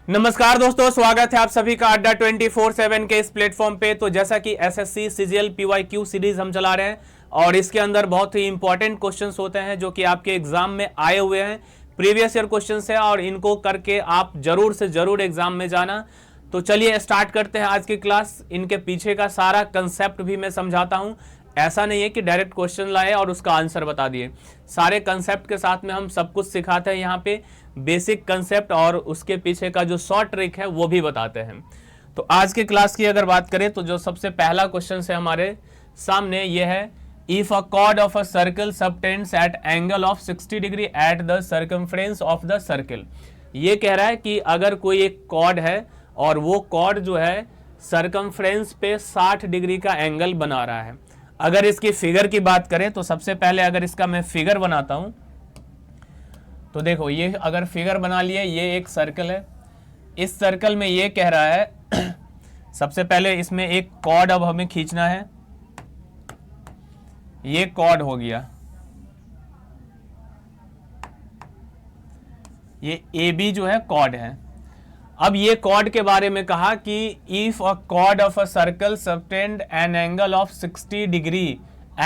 नमस्कार दोस्तों, स्वागत है आप सभी का अड्डा 24/7 के इस प्लेटफॉर्म पे। तो जैसा कि एसएससी सीजीएल पीवाईक्यू सीरीज हम चला रहे हैं और इसके अंदर बहुत ही इंपॉर्टेंट क्वेश्चंस होते हैं जो कि आपके एग्जाम में आए हुए हैं, प्रीवियस ईयर क्वेश्चंस है और इनको करके आप जरूर से जरूर एग्जाम में जाना। तो चलिए स्टार्ट करते हैं आज की क्लास। इनके पीछे का सारा कंसेप्ट भी मैं समझाता हूँ। ऐसा नहीं है कि डायरेक्ट क्वेश्चन लाए और उसका आंसर बता दिए, सारे कंसेप्ट के साथ में हम सब कुछ सिखाते हैं यहाँ पे। बेसिक कंसेप्ट और उसके पीछे का जो शॉर्ट ट्रिक है वो भी बताते हैं। तो आज की क्लास की अगर बात करें तो जो सबसे पहला क्वेश्चन है हमारे सामने ये है, if a chord of a circle subtends at angle of 60 degree at the circumference of the circle. ये कह रहा है कि अगर कोई एक कॉर्ड है और वो कॉर्ड जो है सर्कमफ्रेंस पे 60 डिग्री का एंगल बना रहा है। अगर इसकी फिगर की बात करें तो सबसे पहले अगर इसका मैं फिगर बनाता हूं तो देखो, ये अगर फिगर बना लिए, ये एक सर्कल है। इस सर्कल में ये कह रहा है सबसे पहले इसमें एक कॉर्ड अब हमें खींचना है। ये कॉर्ड हो गया, ये ए बी जो है कॉर्ड है। अब ये कॉर्ड के बारे में कहा कि if a chord of a circle subtend an angle of 60 degree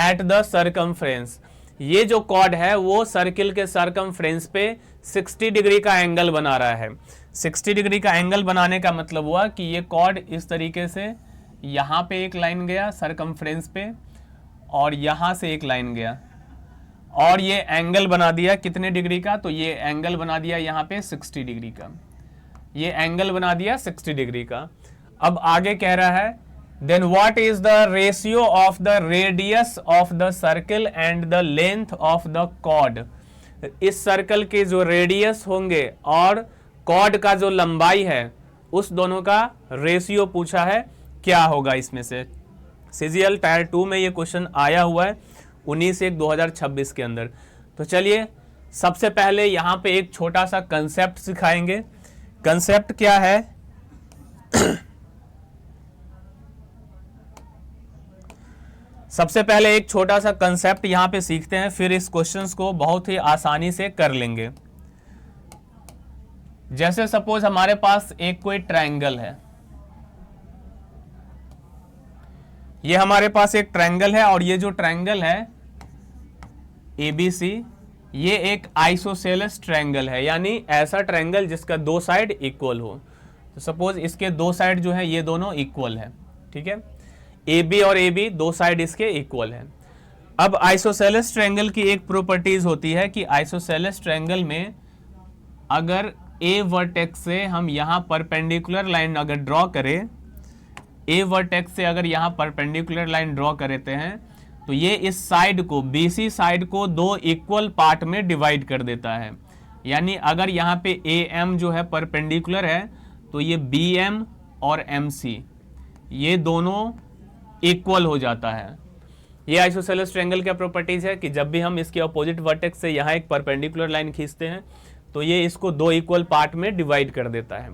at the circumference. ये जो कॉर्ड है वो सर्किल के सर्कमफ्रेंस पे 60 डिग्री का एंगल बना रहा है। 60 डिग्री का एंगल बनाने का मतलब हुआ कि ये कॉर्ड इस तरीके से यहाँ पे एक लाइन गया सर्कमफ्रेंस पे और यहाँ से एक लाइन गया और ये एंगल बना दिया कितने डिग्री का, तो ये एंगल बना दिया यहाँ पे 60 डिग्री का। ये एंगल बना दिया 60 डिग्री का। अब आगे कह रहा है, then what is the ratio of the radius of the circle and the length of the chord. इस सर्कल के जो रेडियस होंगे और कॉर्ड का जो लंबाई है उस दोनों का रेशियो पूछा है, क्या होगा इसमें से। सीजीएल टायर 2 में ये क्वेश्चन आया हुआ है 19/1/2026 के अंदर। तो चलिए सबसे पहले यहाँ पे एक छोटा सा कंसेप्ट सिखाएंगे। कंसेप्ट क्या है सबसे पहले एक छोटा सा कंसेप्ट यहां पे सीखते हैं, फिर इस क्वेश्चंस को बहुत ही आसानी से कर लेंगे। जैसे सपोज हमारे पास एक कोई ट्रायंगल है, ये हमारे पास एक ट्रायंगल है और ये जो ट्रायंगल है ABC, ये एक आइसोसेलेस ट्रायंगल है, यानी ऐसा ट्रायंगल जिसका दो साइड इक्वल हो। तो सपोज इसके दो साइड जो है ये दोनों इक्वल है, ठीक है। AB और AB दो साइड इसके इक्वल है। अब आइसोसेलेस ट्रायंगल की एक प्रॉपर्टीज होती है कि आइसोसेलेस ट्रायंगल में अगर A वर्टेक्स से हम यहाँ परपेंडिकुलर लाइन अगर ड्रॉ करें, A वर्टेक्स से अगर यहाँ परपेंडिकुलर लाइन ड्रॉ करते हैं तो ये इस साइड को, BC साइड को दो इक्वल पार्ट में डिवाइड कर देता है। यानी अगर यहाँ पे AM जो है परपेंडिकुलर है तो ये BM और MC ये दोनों इक्वल हो जाता है। ये आइसोसेलेस ट्रायंगल का प्रॉपर्टीज है कि जब भी हम इसके अपोजिट वर्टेक्स से यहाँ एक परपेंडिकुलर लाइन खींचते हैं तो ये इसको दो इक्वल पार्ट में डिवाइड कर देता है।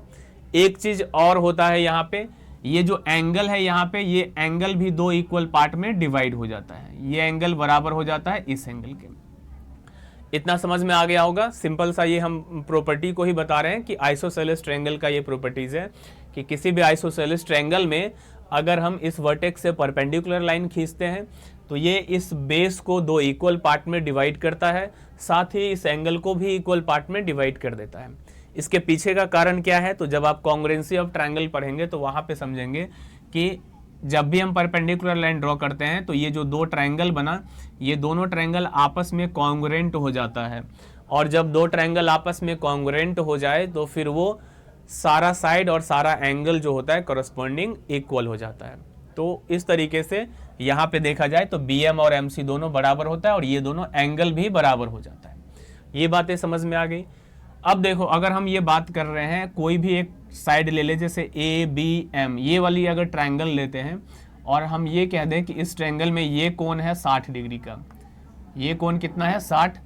एक चीज और होता है यहाँ पे, ये जो एंगल है यहाँ पे, ये एंगल भी दो इक्वल पार्ट में डिवाइड हो जाता है। ये एंगल बराबर हो जाता है इस एंगल के। इतना समझ में आ गया होगा। सिंपल सा ये हम प्रॉपर्टी को ही बता रहे हैं कि आइसोसेलेस ट्रायंगल का ये प्रॉपर्टीज है कि किसी भी आइसोसेलेस ट्रायंगल में अगर हम इस वर्टेक्स से परपेंडिकुलर लाइन खींचते हैं तो ये इस बेस को दो इक्वल पार्ट में डिवाइड करता है, साथ ही इस एंगल को भी इक्वल पार्ट में डिवाइड कर देता है। इसके पीछे का कारण क्या है, तो जब आप कॉन्ग्रुएंसी ऑफ ट्रायंगल पढ़ेंगे तो वहां पे समझेंगे कि जब भी हम परपेंडिकुलर लाइन ड्रॉ करते हैं तो ये जो दो ट्रायंगल बना, ये दोनों ट्रायंगल आपस में कॉन्ग्रुएंट हो जाता है। और जब दो ट्रायंगल आपस में कॉन्ग्रुएंट हो जाए तो फिर वो सारा साइड और सारा एंगल जो होता है करस्पॉन्डिंग इक्वल हो जाता है। तो इस तरीके से यहाँ पे देखा जाए तो BM और MC दोनों बराबर होता है और ये दोनों एंगल भी बराबर हो जाता है। ये बातें समझ में आ गई। अब देखो, अगर हम ये बात कर रहे हैं, कोई भी एक साइड ले ले, जैसे ABM, ये वाली अगर ट्रायंगल लेते हैं और हम ये कह दें कि इस ट्रायंगल में ये कोण है 60 डिग्री का, ये कोण कितना है 60,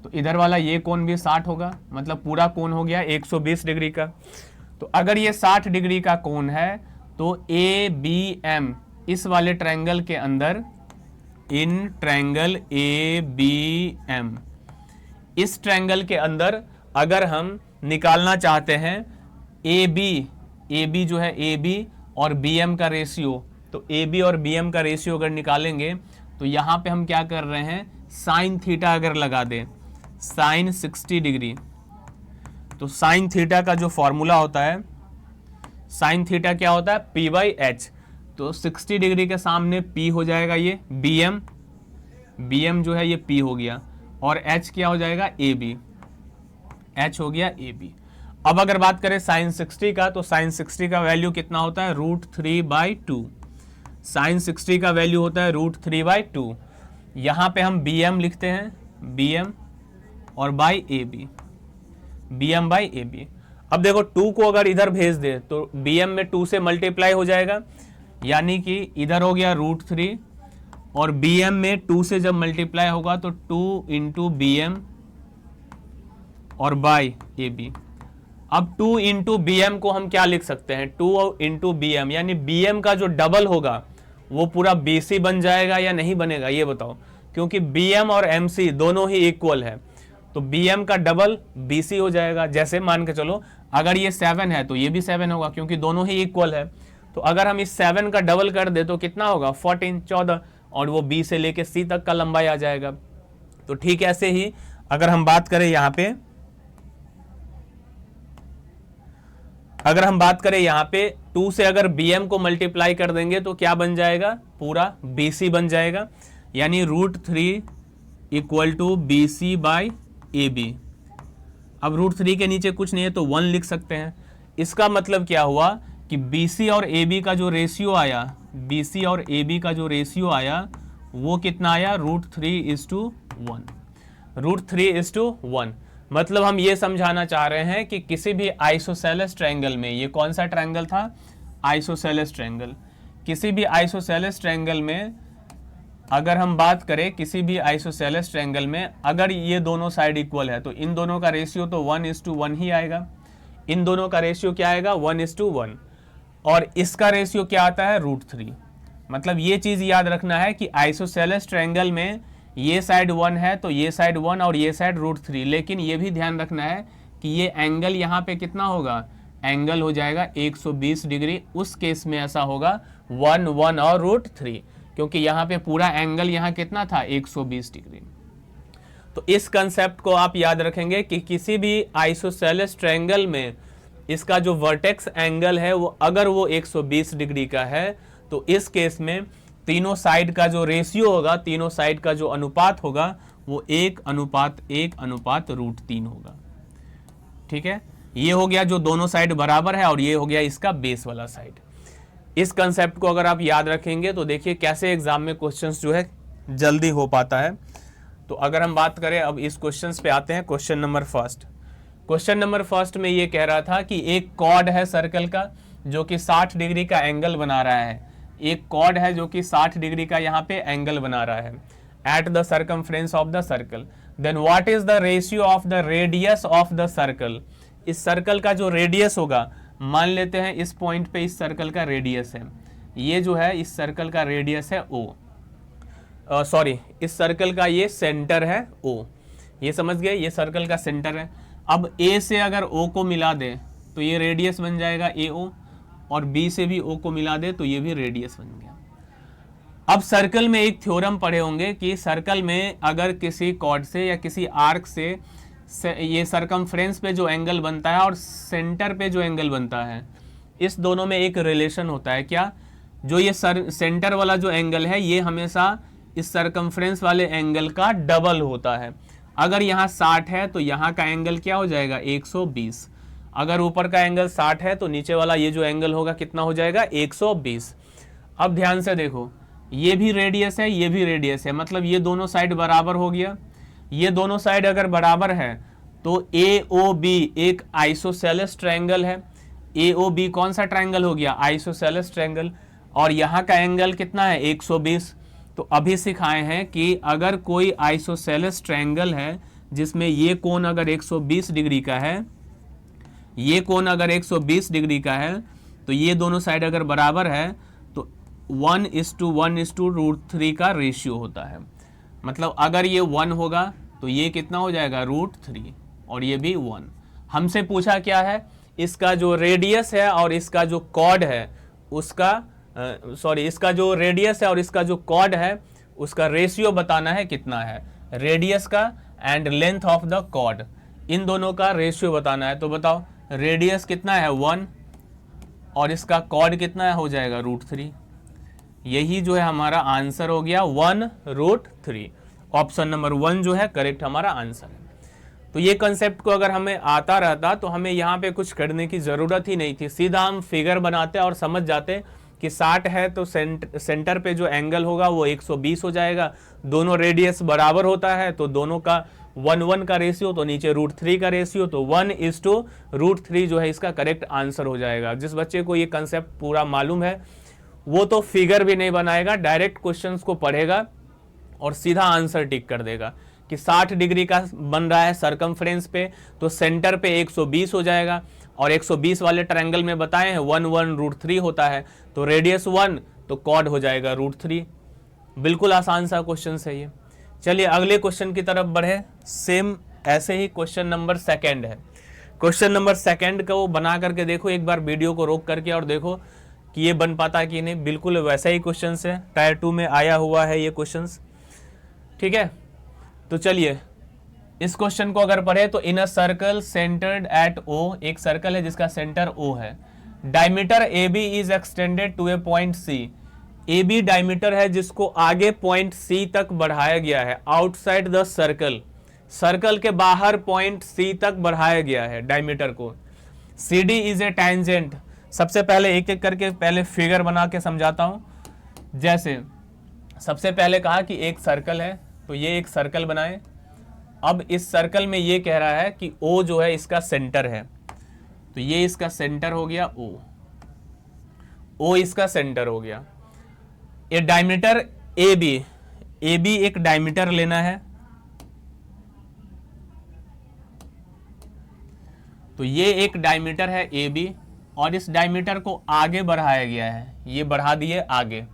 तो इधर वाला ये कोण भी 60 होगा, मतलब पूरा कोण हो गया 120 डिग्री का। तो अगर ये 60 डिग्री का कोण है तो ABM इस वाले ट्रायंगल के अंदर, इन ट्रायंगल ABM, इस ट्रायंगल के अंदर अगर हम निकालना चाहते हैं ए बी जो है ए बी और बी एम का रेशियो, तो ए बी और बी एम का रेशियो अगर निकालेंगे तो यहाँ पे हम क्या कर रहे हैं, साइन थीटा अगर लगा दें, साइन 60 डिग्री, तो साइन थीटा का जो फॉर्मूला होता है, साइन थीटा क्या होता है, पी बाई एच। तो 60 डिग्री के सामने पी हो जाएगा ये बी एम जो है ये पी हो गया, और एच क्या हो जाएगा, ए बी, एच हो गया ए बी। अब अगर बात करें साइन 60 का, तो साइन 60 का वैल्यू कितना होता है, √3/2। साइन 60 का वैल्यू होता है √3/2। यहाँ पे हम बी एम लिखते हैं, बी एम और by A B, B M by A B. अब देखो 2 को अगर इधर भेज दे तो बी एम में 2 से मल्टीप्लाई हो जाएगा, यानी कि इधर हो गया √3, और बी एम में 2 से जब मल्टीप्लाई होगा तो 2 इंटू बी एम और बाई ए बी। अब 2 इंटू बी एम को हम क्या लिख सकते हैं, 2 इंटू बी एम, यानी बी एम का जो डबल होगा वो पूरा बी सी बन जाएगा या नहीं बनेगा, ये बताओ, क्योंकि बी एम और एम सी दोनों ही इक्वल है, तो बी एम का डबल बी सी हो जाएगा। जैसे मान के चलो अगर ये 7 है तो ये भी 7 होगा, क्योंकि दोनों ही इक्वल है। तो अगर हम इस 7 का डबल कर दे तो कितना होगा, 14, और वो बी से लेके सी तक का लंबाई आ जाएगा। तो ठीक ऐसे ही अगर हम बात करें यहाँ पे, अगर हम बात करें यहाँ पे 2 से अगर बी एम को मल्टीप्लाई कर देंगे तो क्या बन जाएगा, पूरा बी सी बन जाएगा, यानी √3 equal to B C by A B. अब √3 के नीचे कुछ नहीं है तो 1 लिख सकते हैं। इसका मतलब क्या हुआ कि बी सी और ए बी का जो रेशियो आया, बी सी और ए बी का जो रेशियो आया वो कितना आया, √3:1, √3:1। मतलब हम ये समझाना चाह रहे हैं कि किसी भी आइसोसेलेस ट्रायंगल में, ये कौन सा ट्रायंगल था, आइसोसेलेस ट्रायंगल, किसी भी आइसोसेलेस ट्रायंगल में अगर हम बात करें, किसी भी आइसोसेलेस ट्रायंगल में अगर ये दोनों साइड इक्वल है तो इन दोनों का रेशियो तो 1:1 ही आएगा। इन दोनों का रेशियो क्या आएगा, 1:1, और इसका रेशियो क्या आता है, √3। मतलब ये चीज याद रखना है कि आइसोसेलेस ट्रायंगल में ये साइड 1 है तो ये साइड 1 और ये साइड √3, लेकिन ये भी ध्यान रखना है कि ये एंगल यहाँ पे कितना होगा, एंगल हो जाएगा 120 डिग्री। उस केस में ऐसा होगा 1, 1 और √3, क्योंकि यहाँ पे पूरा एंगल यहाँ कितना था, 120 डिग्री। तो इस कंसेप्ट को आप याद रखेंगे कि किसी भी आइसोसेलेस ट्रायंगल में इसका जो वर्टेक्स एंगल है वो अगर वो 120 डिग्री का है तो इस केस में तीनों साइड का जो रेशियो होगा, तीनों साइड का जो अनुपात होगा वो 1:1:√3 होगा। ठीक है, ये हो गया जो दोनों साइड बराबर है, और ये हो गया इसका बेस वाला साइड। इस कंसेप्ट को अगर आप याद रखेंगे तो देखिए कैसे एग्जाम में क्वेश्चंस जो है जल्दी हो पाता है। तो अगर हम बात करें, अब इस क्वेश्चंस पे आते हैं। Question number first, question number first में ये कह रहा था कि एक कॉर्ड है सर्कल का जो कि 60 डिग्री का एंगल बना रहा है। एक कॉर्ड है जो कि 60 डिग्री का यहाँ पे एंगल बना रहा है at the circumference of the circle. Then what is the ratio of the radius of the circle. इस सर्कल का जो रेडियस होगा, मान लेते हैं इस पॉइंट पे इस सर्कल का रेडियस है, ये जो है इस सर्कल का रेडियस है O, सॉरी इस सर्कल का ये सेंटर है O, ये समझ गए, ये सर्कल का सेंटर है। अब A से अगर O को मिला दे तो ये रेडियस बन जाएगा AO, और B से भी O को मिला दे तो ये भी रेडियस बन गया। अब सर्कल में एक थ्योरम पढ़े होंगे कि सर्कल में अगर किसी कॉर्ड से या किसी आर्क से ये सर्कमफ्रेंस पे जो एंगल बनता है और सेंटर पे जो एंगल बनता है, इस दोनों में एक रिलेशन होता है। क्या, जो ये सेंटर वाला जो एंगल है ये हमेशा इस सर्कमफ्रेंस वाले एंगल का डबल होता है। अगर यहाँ 60 है तो यहाँ का एंगल क्या हो जाएगा, 120। अगर ऊपर का एंगल 60 है तो नीचे वाला ये जो एंगल होगा कितना हो जाएगा, 120। अब ध्यान से देखो, ये भी रेडियस है, ये भी रेडियस है, मतलब ये दोनों साइड बराबर हो गया। ये दोनों साइड अगर बराबर है तो AOB एक आइसोसेलेस ट्रायंगल है। AOB कौन सा ट्रायंगल हो गया, आइसोसेलेस ट्रायंगल, और यहाँ का एंगल कितना है, 120। तो अभी सिखाए हैं कि अगर कोई आइसोसेलेस ट्रायंगल है जिसमें ये कोण अगर 120 डिग्री का है, ये कोण अगर 120 डिग्री का है, तो ये दोनों साइड अगर बराबर है तो 1:1:√3 का रेशियो होता है। मतलब अगर ये 1 होगा तो ये कितना हो जाएगा, √3, और ये भी 1। हमसे पूछा क्या है, इसका जो रेडियस है और इसका जो कॉर्ड है उसका इसका जो रेडियस है और इसका जो कॉर्ड है उसका रेशियो बताना है कितना है, रेडियस का and length of the chord, इन दोनों का रेशियो बताना है। तो बताओ रेडियस कितना है 1 और इसका कॉर्ड कितना है, हो जाएगा √3। यही जो है हमारा आंसर हो गया 1√3। ऑप्शन नंबर 1 जो है करेक्ट हमारा आंसर है। तो ये कंसेप्ट को अगर हमें आता रहता तो हमें यहाँ पे कुछ करने की ज़रूरत ही नहीं थी, सीधा हम फिगर बनाते और समझ जाते कि 60 है तो सेंटर पे जो एंगल होगा वो 120 हो जाएगा, दोनों रेडियस बराबर होता है तो दोनों का 1:1 का रेशियो, तो नीचे √3 का रेशियो, तो 1:√3 जो है इसका करेक्ट आंसर हो जाएगा। जिस बच्चे को ये कंसेप्ट पूरा मालूम है वो तो फिगर भी नहीं बनाएगा, डायरेक्ट क्वेश्चंस को पढ़ेगा और सीधा आंसर टिक कर देगा कि 60 डिग्री का बन रहा है सरकमफ्रेंस पे तो सेंटर पे 120 हो जाएगा, और 120 वाले ट्रायंगल में बताए हैं 1:1√3 होता है, तो रेडियस 1 तो कॉर्ड हो जाएगा √3। बिल्कुल आसान सा क्वेश्चन है ये। चलिए अगले क्वेश्चन की तरफ बढ़े। सेम ऐसे ही क्वेश्चन नंबर 2 है। क्वेश्चन नंबर 2 को बना करके देखो, एक बार वीडियो को रोक करके और देखो कि ये बन पाता है कि नहीं। बिल्कुल वैसा ही क्वेश्चन है, टायर 2 में आया हुआ है ये क्वेश्चन, ठीक है। तो चलिए इस क्वेश्चन को अगर पढ़े तो in a circle centred at O, एक सर्कल है जिसका सेंटर O है, diameter AB is extended to a point C। AB diameter है जिसको आगे पॉइंट C तक बढ़ाया गया है, आउटसाइड द सर्कल, सर्कल के बाहर पॉइंट C तक बढ़ाया गया है डायमीटर को। CD is a tangent. सबसे पहले एक एक करके पहले फिगर बना के समझाता हूं। जैसे सबसे पहले कहा कि एक सर्कल है तो ये एक सर्कल बनाए। अब इस सर्कल में ये कह रहा है कि O जो है इसका सेंटर है, तो ये इसका सेंटर हो गया O इसका सेंटर हो गया। ये डायमीटर AB एक डायमीटर लेना है, तो ये एक डायमीटर है AB और इस डायमीटर को आगे बढ़ाया गया है, ये बढ़ा दिए आगे।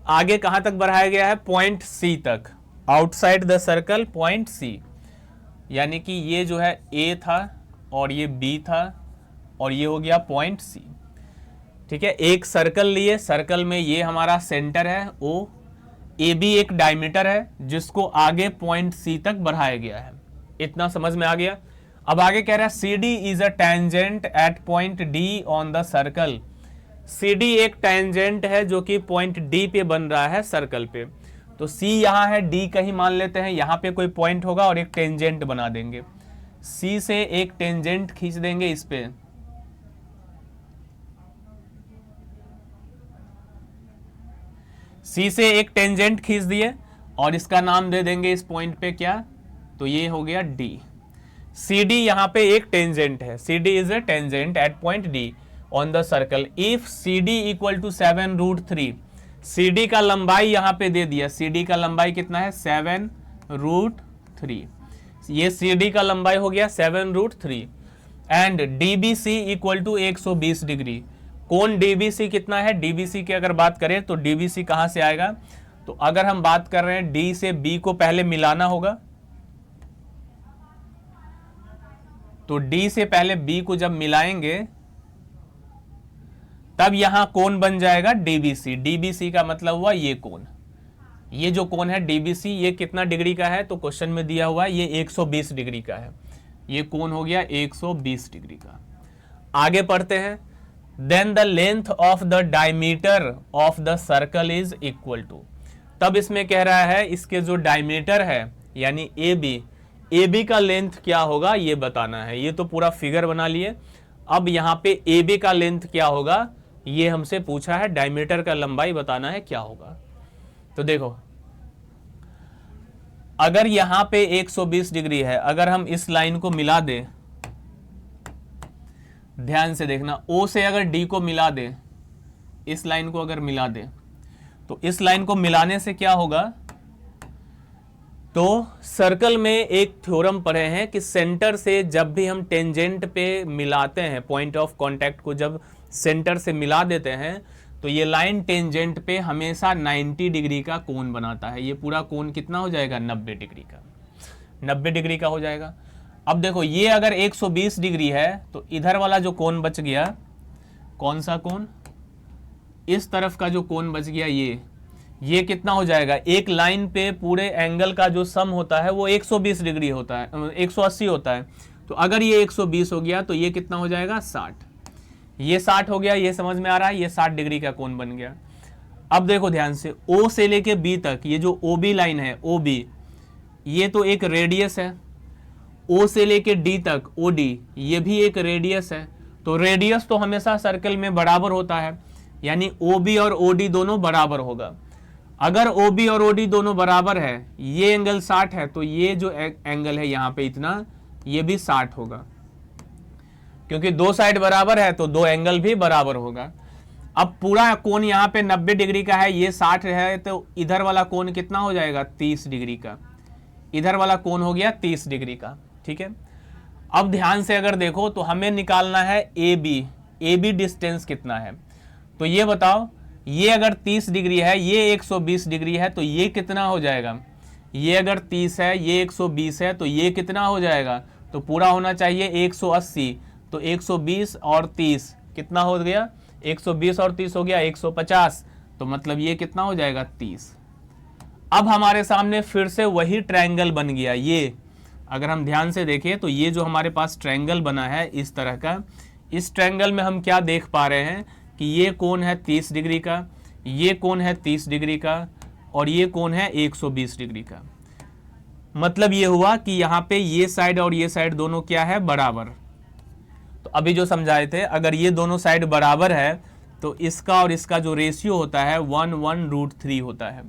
आगे कहां तक बढ़ाया गया है, पॉइंट C तक, outside the circle point C। यानी कि ये जो है A था और ये B था और ये हो गया पॉइंट C, ठीक है। एक सर्कल लिए, सर्कल में ये हमारा सेंटर है O, AB एक डायमीटर है जिसको आगे पॉइंट C तक बढ़ाया गया है। इतना समझ में आ गया। अब आगे कह रहा है CD is a tangent at point D on the circle. CD एक टेंजेंट है जो कि पॉइंट D पे बन रहा है सर्कल पे, तो C यहां है, D कहीं मान लेते हैं, यहां पे कोई पॉइंट होगा और एक टेंजेंट बना देंगे। C से एक टेंजेंट खींच देंगे इस पे, C से एक टेंजेंट खींच दिए और इसका नाम दे देंगे इस पॉइंट पे क्या, तो ये हो गया D। CD यहां पे एक टेंजेंट है, CD is a tangent at point D on the circle if CD equal to 7√3। CD का लंबाई यहां पे दे दिया, CD का लंबाई कितना है 7√3, ये CD का लंबाई हो गया 7√3 and DBC equal to 120 degree. कौन DBC कितना है, DBC की अगर बात करें तो DBC कहां से आएगा, तो अगर हम बात कर रहे हैं D से B को पहले मिलाना होगा, तो D से पहले B को जब मिलाएंगे तब यहां कोण बन जाएगा DBC। DBC का मतलब हुआ ये कोण, ये जो कोण है DBC ये कितना डिग्री का है, तो क्वेश्चन में दिया हुआ है ये 120 डिग्री का है, ये कोण हो गया 120 डिग्री का। आगे पढ़ते हैं। Then the length of the diameter of the circle is equal to, तब इसमें कह रहा है इसके जो डायमीटर है यानी AB का लेंथ क्या होगा ये बताना है। ये तो पूरा फिगर बना लिए, अब यहां पे AB का लेंथ क्या होगा ये हमसे पूछा है, डायमीटर का लंबाई बताना है क्या होगा। तो देखो अगर यहां पे 120 डिग्री है, अगर हम इस लाइन को मिला दें, ध्यान से देखना, O से अगर D को मिला दें, इस लाइन को अगर मिला दें, तो इस लाइन को मिलाने से क्या होगा, तो सर्कल में एक थ्योरम पढ़े हैं कि सेंटर से जब भी हम टेंजेंट पे मिलाते हैं, पॉइंट ऑफ कांटेक्ट को जब सेंटर से मिला देते हैं, तो ये लाइन टेंजेंट पे हमेशा 90 डिग्री का कोण बनाता है। ये पूरा कोण कितना हो जाएगा 90 डिग्री का, 90 डिग्री का हो जाएगा। अब देखो ये अगर 120 डिग्री है तो इधर वाला जो कोण बच गया, कौन सा कोण, इस तरफ का जो कोण बच गया ये कितना हो जाएगा, एक लाइन पे पूरे एंगल का जो सम होता है वो 120 डिग्री होता है, 180 होता है। तो अगर ये 120 हो गया तो ये कितना हो जाएगा, 60। ये 60 हो गया, ये समझ में आ रहा है, ये 60 डिग्री का कोण बन गया। अब देखो ध्यान से, O से लेके B तक ये जो OB लाइन है, OB, ये तो एक रेडियस है। O से लेके D तक OD, ये भी एक रेडियस है। तो रेडियस तो हमेशा सर्कल में बराबर होता है, यानी OB और OD दोनों बराबर होगा। अगर OB और OD दोनों बराबर है, ये एंगल 60 है, तो ये जो एंगल है यहाँ पे इतना, ये भी 60 होगा, क्योंकि दो साइड बराबर है तो दो एंगल भी बराबर होगा। अब पूरा कोण यहाँ पे 90 डिग्री का है, ये 60 है, तो इधर वाला कोण कितना हो जाएगा, 30 डिग्री का। इधर वाला कोण हो गया 30 डिग्री का, ठीक है। अब ध्यान से अगर देखो तो हमें निकालना है AB डिस्टेंस कितना है। तो ये बताओ, ये अगर 30 डिग्री है, ये 120 डिग्री है, तो ये कितना हो जाएगा, ये अगर 30 है, ये 120 है, तो ये कितना हो जाएगा, तो पूरा होना चाहिए 180। तो 120 और 30 कितना हो गया, 120 और 30 हो गया 150, तो मतलब ये कितना हो जाएगा, 30। अब हमारे सामने फिर से वही ट्रायंगल बन गया। ये अगर हम ध्यान से देखें तो ये जो हमारे पास ट्रायंगल बना है इस तरह का, इस ट्रायंगल में हम क्या देख पा रहे हैं कि ये कोण है 30 डिग्री का, ये कोण है 30 डिग्री का, और ये कोण है 120 डिग्री का। मतलब ये हुआ कि यहाँ पे ये साइड और ये साइड दोनों क्या है, बराबर। तो अभी जो समझाए थे, अगर ये दोनों साइड बराबर है तो इसका और इसका जो रेशियो होता है 1/√3 होता है,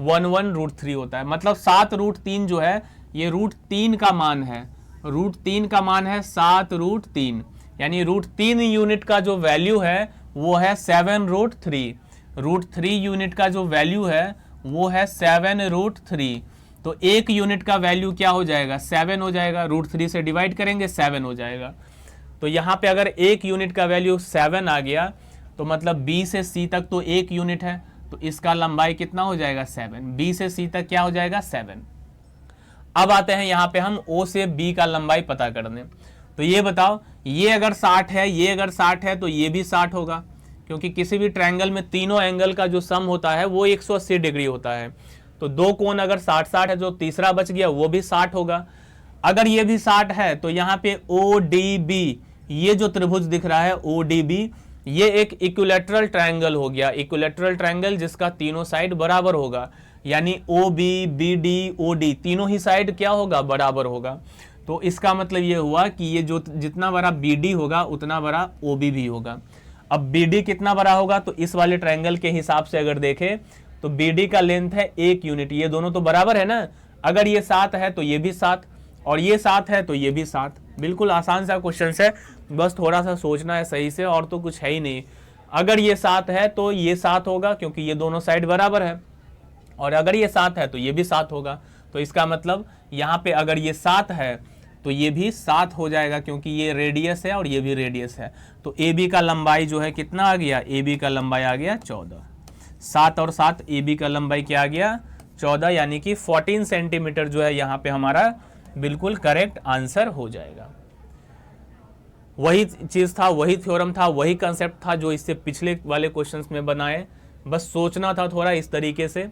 1/√3 होता है। मतलब 7√3 जो है, ये √3 का मान है, √3 का मान है 7√3, यानी √3 यूनिट का जो वैल्यू है वो है 7√3। √3 यूनिट का जो वैल्यू है वो है 7√3। तो एक यूनिट का वैल्यू क्या हो जाएगा, 7 हो जाएगा। √3 से डिवाइड करेंगे 7 हो जाएगा। तो यहाँ पे अगर एक यूनिट का वैल्यू 7 आ गया तो मतलब B से C तक तो एक यूनिट है, तो इसका लंबाई कितना हो जाएगा, 7। B से C तक क्या हो जाएगा, 7। अब आते हैं यहाँ पे हम O से B का लंबाई पता करने। तो ये बताओ, ये अगर 60 है, ये अगर 60 है, तो ये भी 60 होगा, क्योंकि किसी भी ट्रायंगल में तीनों एंगल का जो सम होता है वो 180 डिग्री होता है। तो दो कोण अगर 60-60 है, जो तीसरा बच गया वो भी 60 होगा। अगर ये भी 60 है तो यहाँ पे ODB, ये जो त्रिभुज दिख रहा है ODB, ये एक इक्विलैटरल ट्रायंगल हो गया। इक्विलैटरल ट्रायंगल जिसका तीनों साइड बराबर होगा, यानी OB, BD, OD तीनों ही साइड क्या होगा, बराबर होगा। तो इसका मतलब ये हुआ कि ये जो जितना बड़ा BD होगा उतना बड़ा OB भी होगा। अब BD कितना बड़ा होगा, तो इस वाले ट्रायंगल के हिसाब से अगर देखें तो BD का लेंथ है 1 यूनिट। ये दोनों तो बराबर है ना, अगर ये 7 है तो ये भी 7, और ये 7 है तो ये भी 7। बिल्कुल आसान सा क्वेश्चन है, बस थोड़ा सा सोचना है सही से, और तो कुछ है ही नहीं। अगर ये 7 है तो ये 7 होगा, क्योंकि ये दोनों साइड बराबर है, और अगर ये 7 है तो ये भी 7 होगा। तो इसका मतलब यहाँ पे अगर ये 7 है तो ये भी 7 हो जाएगा, क्योंकि ये रेडियस है और ये भी रेडियस है। तो AB का लंबाई जो है कितना आ गया, AB का लंबाई आ गया 14। 7 और 7, AB का लंबाई क्या आ गया, 14, यानी कि 14 सेंटीमीटर जो है यहाँ पे हमारा बिल्कुल करेक्ट आंसर हो जाएगा। वही चीज था, वही थ्योरम था, वही कंसेप्ट था जो इससे पिछले वाले क्वेश्चंस में बनाए। बस सोचना था थोड़ा इस तरीके से,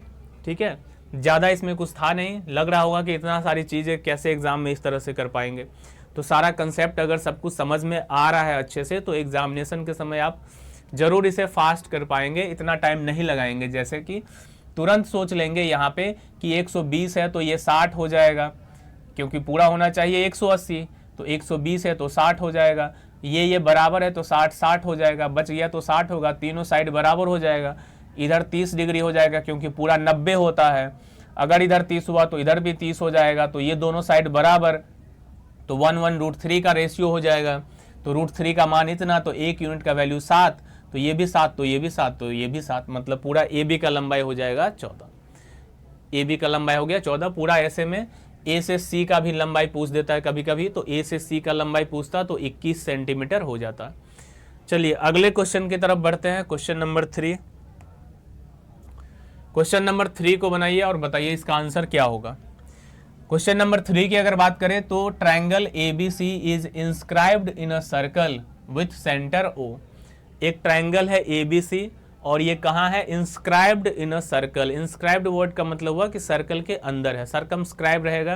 ठीक है। ज़्यादा इसमें कुछ था नहीं। लग रहा होगा कि इतना सारी चीज़ें कैसे एग्जाम में इस तरह से कर पाएंगे। तो सारा कंसेप्ट अगर सब कुछ समझ में आ रहा है अच्छे से, तो एग्जामिनेशन के समय आप जरूर इसे फास्ट कर पाएंगे, इतना टाइम नहीं लगाएंगे। जैसे कि तुरंत सोच लेंगे यहाँ पे कि 120 है तो ये 60 हो जाएगा, क्योंकि पूरा होना चाहिए 180, तो 120 है तो 60 हो जाएगा। ये बराबर है तो 60 हो जाएगा, बच गया तो 60 होगा, तीनों साइड बराबर हो जाएगा। इधर 30 डिग्री हो जाएगा, क्योंकि पूरा 90 होता है। अगर इधर 30 हुआ तो इधर भी 30 हो जाएगा, तो ये दोनों साइड बराबर, तो 1/√3 का रेशियो हो जाएगा। तो √3 का मान इतना, तो एक यूनिट का वैल्यू 7, तो ये भी 7, तो ये भी 7, तो ये भी 7, मतलब पूरा AB का लंबाई हो जाएगा 14। AB का लंबाई हो गया 14 पूरा। ऐसे में A से C का भी लंबाई पूछ देता है कभी कभी, तो A से C का लंबाई पूछता तो 21 सेंटीमीटर हो जाता। चलिए अगले क्वेश्चन की तरफ बढ़ते हैं। Question number 3। क्वेश्चन नंबर 3 को बनाइए और बताइए इसका आंसर क्या होगा। क्वेश्चन नंबर 3 की अगर बात करें तो triangle ABC is inscribed in a circle with centre O। एक ट्रायंगल है ABC और ये कहाँ है, inscribed in a circle. Inscribed word का मतलब हुआ कि सर्कल के अंदर है, सर्कमस्क्राइब रहेगा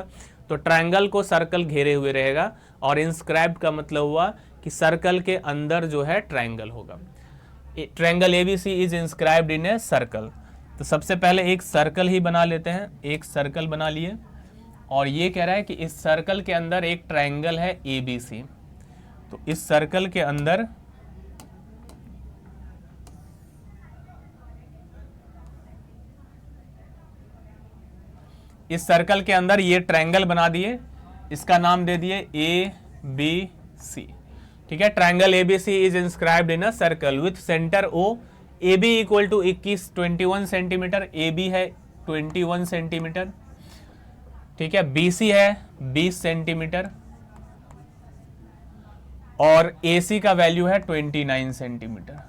तो ट्रायंगल को सर्कल घेरे हुए रहेगा, और इंस्क्राइब्ड का मतलब हुआ कि सर्कल के अंदर जो है ट्रायंगल होगा। Triangle ABC is inscribed in a circle. तो सबसे पहले एक सर्कल ही बना लेते हैं, एक सर्कल बना लिए, और ये कह रहा है कि इस सर्कल के अंदर एक ट्रायंगल है ABC। तो इस सर्कल के अंदर ये ट्रायंगल बना दिए, इसका नाम दे दिए ABC। ठीक है, triangle ABC is inscribed in a circle with centre O। AB equal to 21 centimetre, AB है 21 सेंटीमीटर। ठीक है, BC है 20 सेंटीमीटर और AC का वैल्यू है 29 centimetre.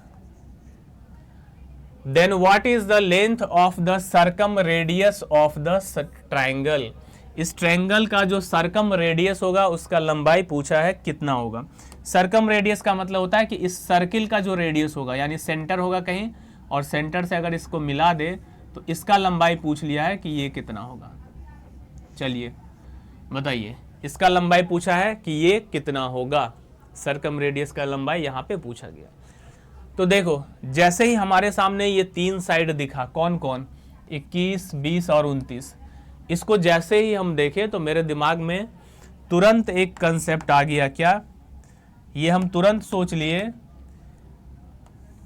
Then what is the length of the circum radius of the triangle. इस triangle का जो सर्कम रेडियस होगा उसका लंबाई पूछा है कितना होगा। सर्कम रेडियस का मतलब होता है कि इस सर्किल का जो रेडियस होगा, यानी सेंटर होगा कहीं और सेंटर से अगर इसको मिला दे तो इसका लंबाई पूछ लिया है कि ये कितना होगा। चलिए बताइए, इसका लंबाई पूछा है कि ये कितना होगा, सर्कम रेडियस का लंबाई यहां पे पूछा गया। तो देखो, जैसे ही हमारे सामने ये तीन साइड दिखा, कौन कौन, 21, 20 और 29, इसको जैसे ही हम देखे तो मेरे दिमाग में तुरंत एक कंसेप्ट आ गया। क्या? ये हम तुरंत सोच लिए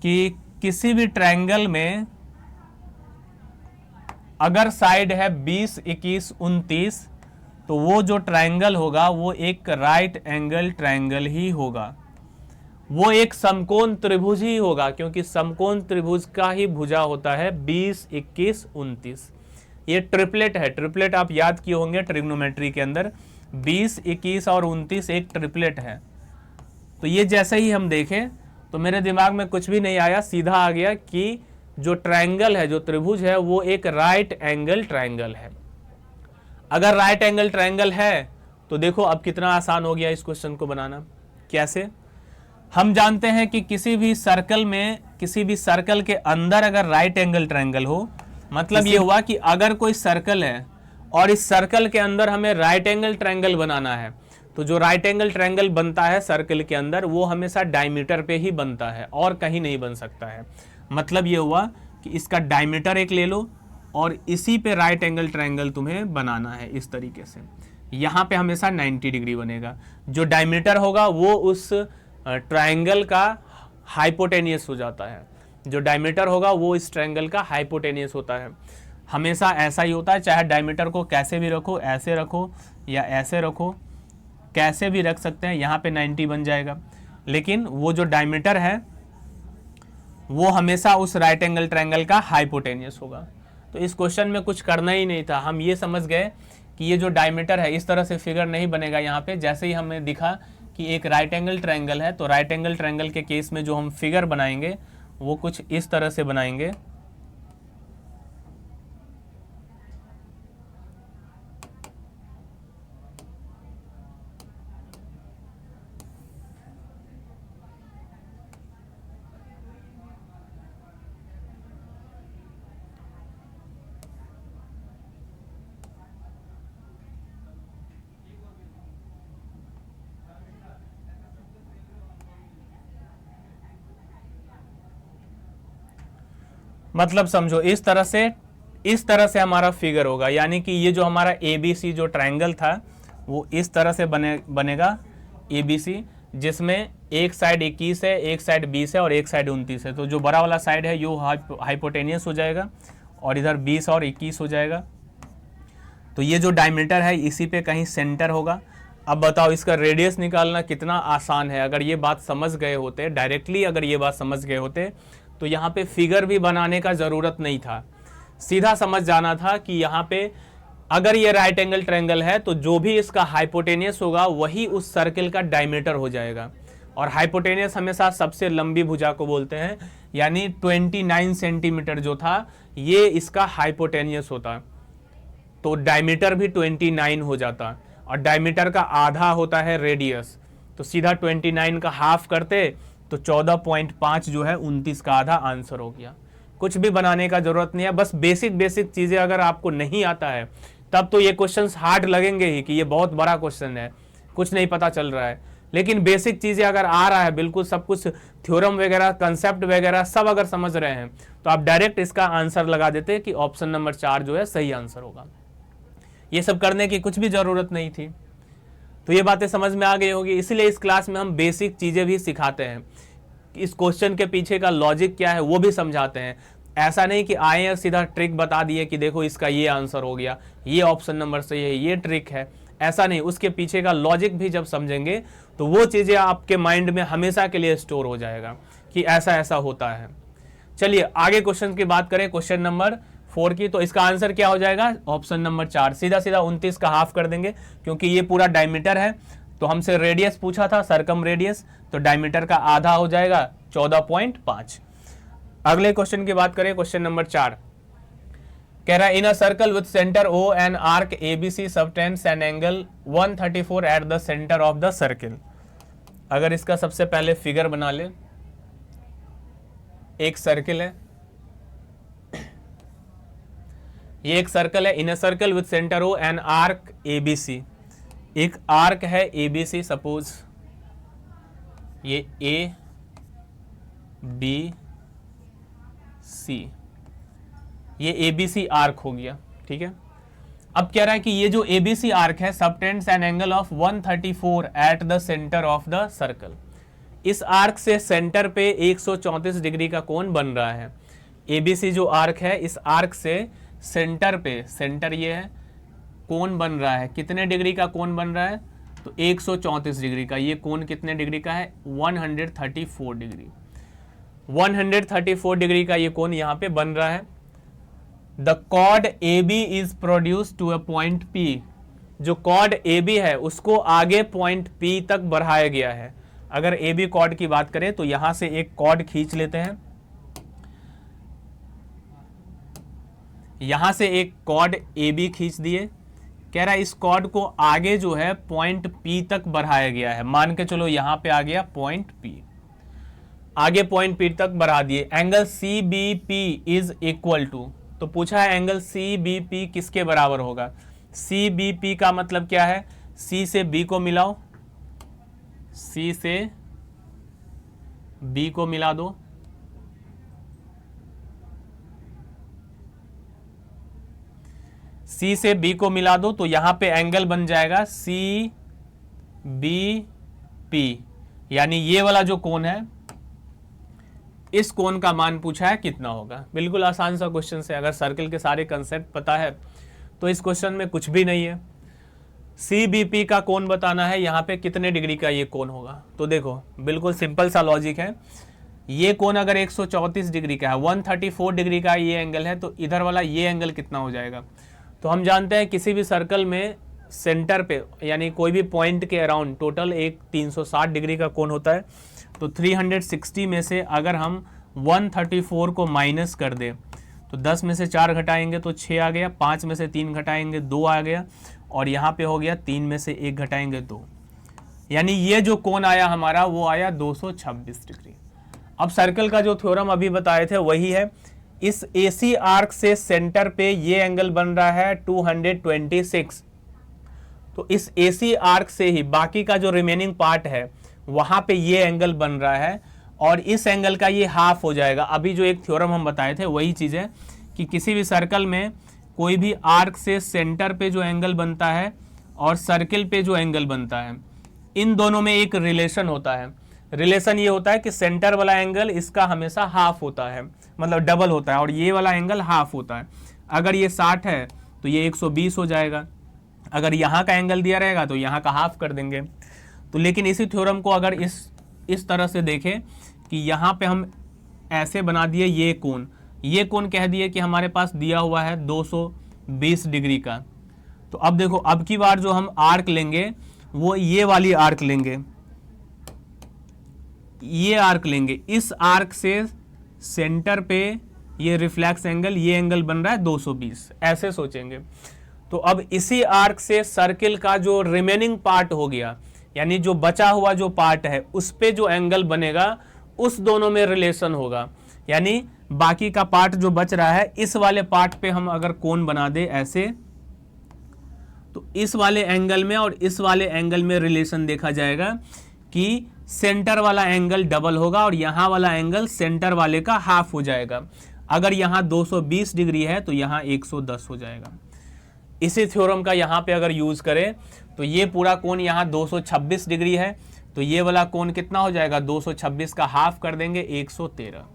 कि किसी भी ट्रायंगल में अगर साइड है 20, 21, 29 तो वो जो ट्रायंगल होगा वो एक राइट एंगल ट्रायंगल ही होगा, वो एक समकोण त्रिभुज ही होगा, क्योंकि समकोण त्रिभुज का ही भुजा होता है 20, 21, 29। ये ट्रिपलेट है, ट्रिपलेट आप याद किए होंगे ट्रिग्नोमेट्री के अंदर, 20, 21 और 29 एक ट्रिपलेट है। तो ये जैसे ही हम देखें तो मेरे दिमाग में कुछ भी नहीं आया, सीधा आ गया कि जो ट्रायंगल है, जो त्रिभुज है, वो एक राइट एंगल ट्रायंगल है। अगर राइट एंगल ट्रायंगल है तो देखो अब कितना आसान हो गया इस क्वेश्चन को बनाना। कैसे? हम जानते हैं कि किसी भी सर्कल में, किसी भी सर्कल के अंदर अगर राइट एंगल ट्रायंगल हो, मतलब ये हुआ कि अगर कोई सर्कल है और इस सर्कल के अंदर हमें राइट एंगल ट्रायंगल बनाना है, तो जो राइट एंगल ट्रायंगल बनता है सर्कल के अंदर वो हमेशा डायमीटर पे ही बनता है और कहीं नहीं बन सकता है। मतलब ये हुआ कि इसका डायमीटर एक ले लो और इसी पे राइट एंगल ट्रायंगल तुम्हें बनाना है इस तरीके से। यहाँ पे हमेशा 90 डिग्री बनेगा। जो डायमीटर होगा वो उस ट्रायंगल का हाइपोटेनियस हो जाता है, जो डायमीटर होगा वो इस ट्रायंगल का हाइपोटेनियस होता है। हमेशा ऐसा ही होता है, चाहे डायमीटर को कैसे भी रखो, ऐसे रखो या ऐसे रखो, कैसे भी रख सकते हैं, यहाँ पे 90 बन जाएगा। लेकिन वो जो डायमीटर है वो हमेशा उस राइट एंगल ट्रायंगल का हाइपोटेनियस होगा। तो इस क्वेश्चन में कुछ करना ही नहीं था, हम ये समझ गए कि ये जो डायमीटर है इस तरह से फिगर नहीं बनेगा यहाँ पे। जैसे ही हमें दिखा कि एक राइट एंगल ट्रायंगल है तो राइट एंगल ट्रायंगल के केस में जो हम फिगर बनाएंगे वो कुछ इस तरह से बनाएंगे। मतलब समझो इस तरह से हमारा फिगर होगा, यानी कि ये जो हमारा ABC जो ट्रायंगल था वो इस तरह से बनेगा ABC, जिसमें एक साइड 21 है, एक साइड 20 है और एक साइड 29 है। तो जो बड़ा वाला साइड है यो हाइपोटेनियस हो जाएगा और इधर 20 और 21 हो जाएगा। तो ये जो डायमीटर है इसी पे कहीं सेंटर होगा। अब बताओ इसका रेडियस निकालना कितना आसान है। अगर ये बात समझ गए होते, डायरेक्टली अगर ये बात समझ गए होते तो यहाँ पे फिगर भी बनाने का ज़रूरत नहीं था, सीधा समझ जाना था कि यहाँ पे अगर ये राइट एंगल ट्रायंगल है तो जो भी इसका हाइपोटेनियस होगा वही उस सर्किल का डायमीटर हो जाएगा। और हाइपोटेनियस हमेशा सबसे लंबी भुजा को बोलते हैं, यानी 29 सेंटीमीटर जो था ये इसका हाइपोटेनियस होता। तो डायमीटर भी 29 हो जाता, और डायमीटर का आधा होता है रेडियस, तो सीधा 29 का हाफ करते तो 14.5 जो है 29 का आधा आंसर हो गया। कुछ भी बनाने का जरूरत नहीं है, बस बेसिक बेसिक चीजें अगर आपको नहीं आता है तब तो ये क्वेश्चंस हार्ड लगेंगे ही कि ये बहुत बड़ा क्वेश्चन है, कुछ नहीं पता चल रहा है। लेकिन बेसिक चीजें अगर आ रहा है, बिल्कुल सब कुछ थ्योरम वगैरह कंसेप्ट वगैरह सब अगर समझ रहे हैं तो आप डायरेक्ट इसका आंसर लगा देते कि ऑप्शन नंबर 4 जो है सही आंसर होगा। ये सब करने की कुछ भी जरूरत नहीं थी। तो ये बातें समझ में आ गई होगी, इसलिए इस क्लास में हम बेसिक चीजें भी सिखाते हैं, इस क्वेश्चन के पीछे का लॉजिक क्या है वो भी समझाते हैं। ऐसा नहीं कि आए और सीधा ट्रिक बता दिए कि देखो इसका ये आंसर हो गया, ये ऑप्शन नंबर सही है, ये ट्रिक है, ऐसा नहीं। उसके पीछे का लॉजिक भी जब समझेंगे तो वो चीजें आपके माइंड में हमेशा के लिए स्टोर हो जाएगा कि ऐसा ऐसा होता है। चलिए आगे क्वेश्चन की बात करें, क्वेश्चन नंबर 4 की। तो इसका आंसर क्या हो जाएगा, ऑप्शन नंबर 4, सीधा सीधा 29 का हाफ कर देंगे, क्योंकि ये पूरा डायमीटर है। तो हमसे रेडियस पूछा था, सरकम रेडियस, तो डायमीटर का आधा हो जाएगा 14.5। अगले क्वेश्चन की बात करें, क्वेश्चन नंबर 4 कह रहा है in a circle with centre O and arc ABC subtends an angle 134 at the centre of the circle. अगर इसका सबसे पहले फिगर बना ले, एक सर्किल है, ये एक सर्कल है, in a circle with centre O and arc ABC, एक आर्क है एबीसी, सपोज ये ए बी सी, ये एबीसी आर्क हो गया, ठीक है। अब कह रहा है कि ये जो एबीसी आर्क है subtends an angle of 134 at the centre of the circle. इस आर्क से सेंटर पे 134 डिग्री का कोण बन रहा है। एबीसी जो आर्क है, इस आर्क से सेंटर पे, सेंटर ये है, कोण बन रहा है, कितने डिग्री का कोण बन रहा है, तो 134 डिग्री का। ये कोण कितने डिग्री का है, 134 डिग्री, 134 डिग्री का ये कोण यहाँ पे बन रहा है। The chord A B is produce to a point P, जो कॉर्ड ए बी है उसको आगे पॉइंट पी तक बढ़ाया गया है। अगर ए बी कॉर्ड की बात करें तो यहां से एक कॉर्ड खींच लेते हैं, यहां से एक कॉर्ड ए बी खींच दिए। कह रहा है इस कॉर्ड को आगे जो है पॉइंट पी तक बढ़ाया गया है। मान के चलो यहां पे आ गया पॉइंट पी, आगे पॉइंट पी तक बढ़ा दिए। Angle C B P is equal to, तो पूछा है एंगल सी बी पी किसके बराबर होगा। सी बी पी का मतलब क्या है, सी से बी को मिलाओ, सी से बी को मिला दो, सी से बी को मिला दो, तो यहां पे एंगल बन जाएगा सी बी पी, यानी ये वाला जो कोण है, इस कोण का मान पूछा है कितना होगा। बिल्कुल आसान सा क्वेश्चन है, अगर सर्कल के सारे कंसेप्ट पता है तो इस क्वेश्चन में कुछ भी नहीं है। सी बी पी का कोण बताना है, यहाँ पे कितने डिग्री का ये कोण होगा। तो देखो बिल्कुल सिंपल सा लॉजिक है, ये कोण अगर 134 डिग्री का है, 134 डिग्री का ये एंगल है, तो इधर वाला ये एंगल कितना हो जाएगा। तो हम जानते हैं किसी भी सर्कल में सेंटर पे यानी कोई भी पॉइंट के अराउंड टोटल एक 360 डिग्री का कोण होता है। तो 360 में से अगर हम 134 को माइनस कर दे तो 10 में से 4 घटाएंगे तो 6 आ गया, 5 में से 3 घटाएंगे 2 आ गया, और यहाँ पे हो गया 3 में से 1 घटाएंगे 2, यानी ये जो कोण आया हमारा वो आया 226 डिग्री। अब सर्कल का जो थ्योरम अभी बताए थे वही है, इस एसी आर्क से सेंटर पे ये एंगल बन रहा है 226, तो इस एसी आर्क से ही बाकी का जो रिमेनिंग पार्ट है वहां पे ये एंगल बन रहा है, और इस एंगल का ये हाफ हो जाएगा। अभी जो एक थ्योरम हम बताए थे वही चीज है कि किसी भी सर्कल में कोई भी आर्क से सेंटर पे जो एंगल बनता है और सर्किल पे जो एंगल बनता है, इन दोनों में एक रिलेशन होता है। रिलेशन ये होता है कि सेंटर वाला एंगल इसका हमेशा हाफ होता है, मतलब डबल होता है, और ये वाला एंगल हाफ होता है। अगर ये 60 है तो ये 120 हो जाएगा, अगर यहाँ का एंगल दिया रहेगा तो यहाँ का हाफ कर देंगे। तो लेकिन इसी थ्योरम को अगर इस तरह से देखें कि यहाँ पे हम ऐसे बना दिए, ये कोण कह दिए कि हमारे पास दिया हुआ है 220 डिग्री का। तो अब देखो अब की बार जो हम आर्क लेंगे वो ये वाली आर्क लेंगे, ये आर्क लेंगे, इस आर्क से सेंटर पे ये रिफ्लेक्स एंगल, ये एंगल बन रहा है 220, ऐसे सोचेंगे। तो अब इसी आर्क से सर्किल का जो रिमेनिंग पार्ट हो गया, यानी जो बचा हुआ जो पार्ट है उस पे जो एंगल बनेगा उस दोनों में रिलेशन होगा। यानी बाकी का पार्ट जो बच रहा है इस वाले पार्ट पे हम अगर कोण बना दे ऐसे, तो इस वाले एंगल में और इस वाले एंगल में रिलेशन देखा जाएगा कि सेंटर वाला एंगल डबल होगा और यहां वाला एंगल सेंटर वाले का हाफ हो जाएगा। अगर यहां 220 डिग्री है तो यहां 110 हो जाएगा। इसी थ्योरम का यहां पे अगर यूज करें तो ये पूरा कोण यहां 226 डिग्री है, तो ये वाला कोण कितना हो जाएगा, 226 का हाफ कर देंगे 113,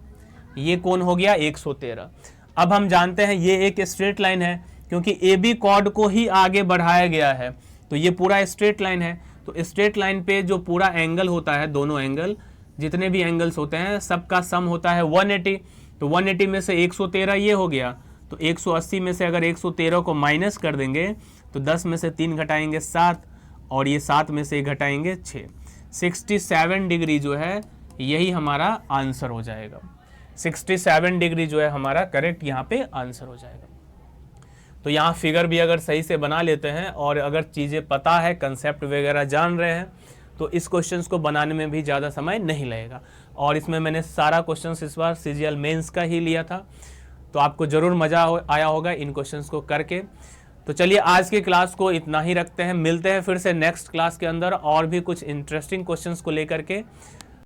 ये कोण हो गया 113। अब हम जानते हैं ये एक स्ट्रेट लाइन है, क्योंकि ए बी कॉर्ड को ही आगे बढ़ाया गया है, तो ये पूरा स्ट्रेट लाइन है। तो स्ट्रेट लाइन पे जो पूरा एंगल होता है, दोनों एंगल जितने भी एंगल्स होते हैं सबका सम होता है 180। तो 180 में से 113 ये हो गया, तो 180 में से अगर 113 को माइनस कर देंगे तो 10 में से 3 घटाएंगे 7 और ये 7 में से घटाएंगे 6, 67 डिग्री जो है यही हमारा आंसर हो जाएगा। 67 डिग्री जो है हमारा करेक्ट यहाँ पे आंसर हो जाएगा। तो यहाँ फिगर भी अगर सही से बना लेते हैं और अगर चीज़ें पता है, कंसेप्ट वगैरह जान रहे हैं, तो इस क्वेश्चंस को बनाने में भी ज़्यादा समय नहीं लगेगा। और इसमें मैंने सारा क्वेश्चंस इस बार सीजीएल मेंस का ही लिया था, तो आपको ज़रूर मज़ा आया होगा इन क्वेश्चंस को करके। तो चलिए आज की क्लास को इतना ही रखते हैं, मिलते हैं फिर से नेक्स्ट क्लास के अंदर और भी कुछ इंटरेस्टिंग क्वेश्चंस को लेकर के।